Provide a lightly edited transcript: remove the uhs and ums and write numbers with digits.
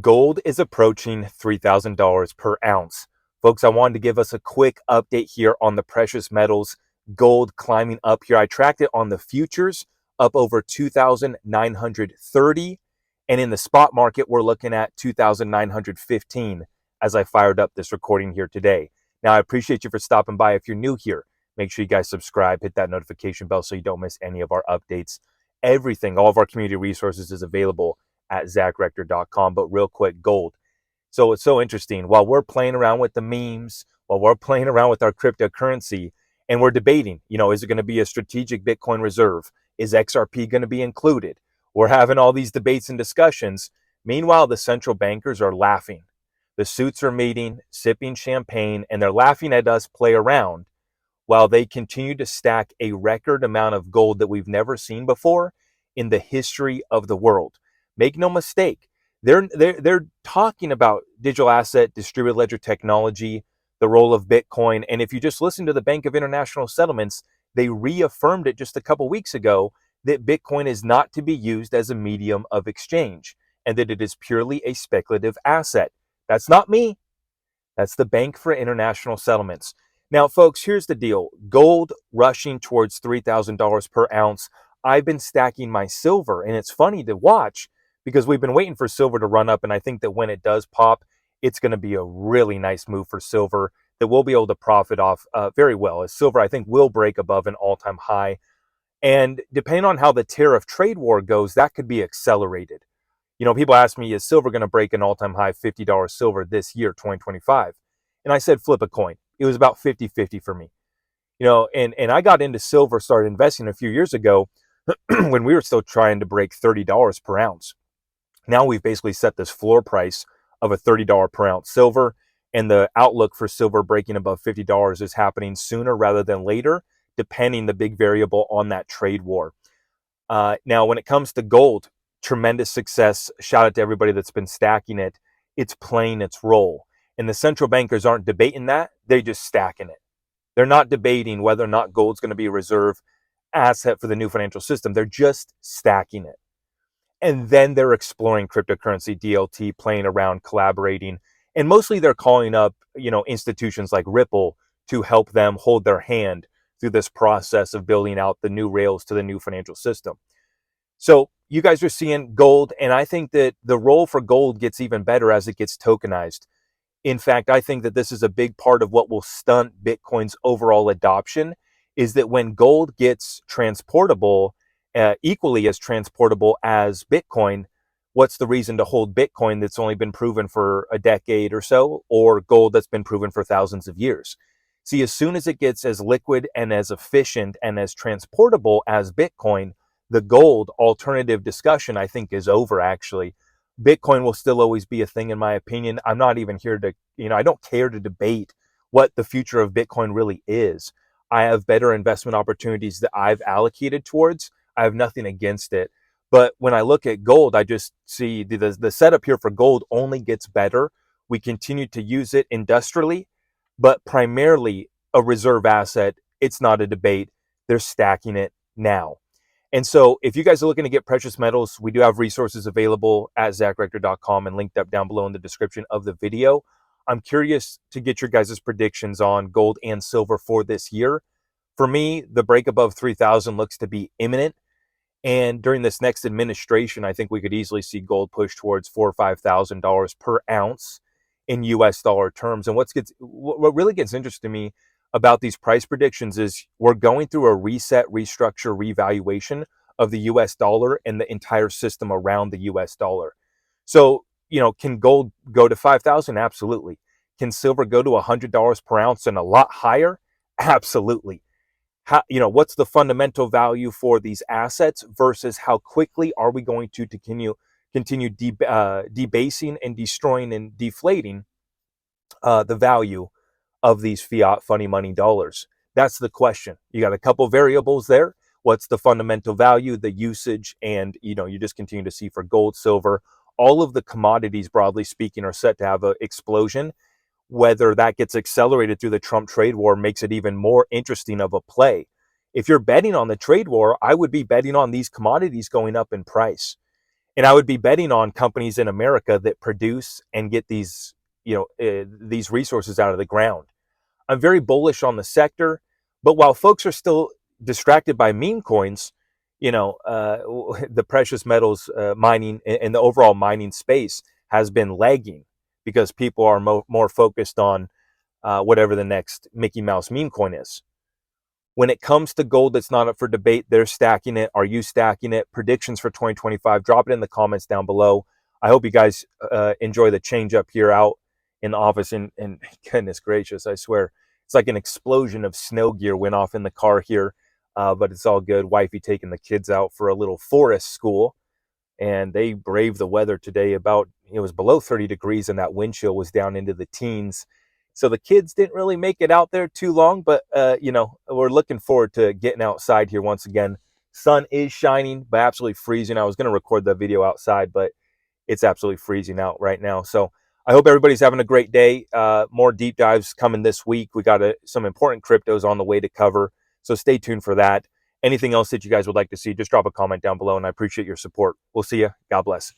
Gold is approaching $3,000 per ounce. Folks, I wanted to give us a quick update here on the precious metals. Gold climbing up here. I tracked it on the futures up over 2,930. And in the spot market, we're looking at 2,915 as I fired up this recording here today. Now, I appreciate you for stopping by. If you're new here, make sure you guys subscribe, hit that notification bell so you don't miss any of our updates. Everything, all of our community resources is available at zachrector.com. But real quick, gold. So it's so interesting. While we're playing around with the memes, while we're playing around with our cryptocurrency, and we're debating, is it going to be a strategic Bitcoin reserve? Is XRP going to be included? We're having all these debates and discussions. Meanwhile, the central bankers are laughing. The suits are meeting, sipping champagne, and they're laughing at us play around while they continue to stack a record amount of gold that we've never seen before in the history of the world. Make no mistake, they're talking about digital asset, distributed ledger technology, the role of Bitcoin. And if you just listen to the Bank of International Settlements, they reaffirmed it just a couple weeks ago that Bitcoin is not to be used as a medium of exchange and that it is purely a speculative asset. That's not me. That's the Bank for International Settlements. Now, folks, here's the deal. Gold rushing towards $3,000 per ounce. I've been stacking my silver, and it's funny to watch because we've been waiting for silver to run up, and I think that when it does pop, it's going to be a really nice move for silver that we'll be able to profit off very well. As silver, I think, will break above an all-time high. And depending on how the tariff trade war goes, that could be accelerated. People ask me, is silver going to break an all-time high $50 silver this year, 2025? And I said, flip a coin. It was about 50-50 for me. And I got into silver, started investing a few years ago when we were still trying to break $30 per ounce. Now we've basically set this floor price of a $30 per ounce silver, and the outlook for silver breaking above $50 is happening sooner rather than later, depending the big variable on that trade war. Now, when it comes to gold, tremendous success. Shout out to everybody that's been stacking it. It's playing its role. And the central bankers aren't debating that. They're just stacking it. They're not debating whether or not gold's going to be a reserve asset for the new financial system. They're just stacking it. And then they're exploring cryptocurrency, DLT, playing around, collaborating. And mostly they're calling up, institutions like Ripple to help them hold their hand through this process of building out the new rails to the new financial system. So you guys are seeing gold, and I think that the role for gold gets even better as it gets tokenized. In fact, I think that this is a big part of what will stunt Bitcoin's overall adoption, is that when gold gets transportable, equally as transportable as Bitcoin, what's the reason to hold Bitcoin that's only been proven for a decade or so, or gold that's been proven for thousands of years? See, as soon as it gets as liquid and as efficient and as transportable as Bitcoin, the gold alternative discussion, I think, is over, actually. Bitcoin will still always be a thing, in my opinion. I'm not even here to, I don't care to debate what the future of Bitcoin really is. I have better investment opportunities that I've allocated towards. I have nothing against it. But when I look at gold, I just see the setup here for gold only gets better. We continue to use it industrially, but primarily a reserve asset. It's not a debate. They're stacking it now. And so if you guys are looking to get precious metals, we do have resources available at zachrector.com and linked up down below in the description of the video. I'm curious to get your guys' predictions on gold and silver for this year. For me, the break above 3,000 looks to be imminent. And during this next administration, I think we could easily see gold push towards $4,000 or $5,000 per ounce in US dollar terms. And what really gets interesting to me about these price predictions is we're going through a reset, restructure, revaluation of the US dollar and the entire system around the US dollar. So, can gold go to 5,000? Absolutely. Can silver go to $100 per ounce and a lot higher? Absolutely. What's the fundamental value for these assets versus how quickly are we going to continue debasing and destroying and deflating the value of these fiat funny money dollars? That's the question. You got a couple variables there. What's the fundamental value, the usage, and you just continue to see for gold, silver, all of the commodities, broadly speaking, are set to have an explosion. Whether that gets accelerated through the Trump trade war makes it even more interesting of a play. If you're betting on the trade war, I would be betting on these commodities going up in price. And I would be betting on companies in America that produce and get these, these resources out of the ground. I'm very bullish on the sector, but while folks are still distracted by meme coins, the precious metals mining and the overall mining space has been lagging because people are more focused on whatever the next Mickey Mouse meme coin is. When it comes to gold that's not up for debate, they're stacking it. Are you stacking it? Predictions for 2025, drop it in the comments down below. I hope you guys enjoy the change up here out in the office. And goodness gracious, I swear, it's like an explosion of snow gear went off in the car here, but it's all good. Wifey taking the kids out for a little forest school, and they braved the weather today. It was below 30 degrees and that wind chill was down into the teens. So the kids didn't really make it out there too long, but we're looking forward to getting outside here once again. Sun is shining, but absolutely freezing. I was going to record the video outside, but it's absolutely freezing out right now. So I hope everybody's having a great day. More deep dives coming this week. We got some important cryptos on the way to cover, so stay tuned for that. Anything else that you guys would like to see, just drop a comment down below, and I appreciate your support. We'll see you. God bless.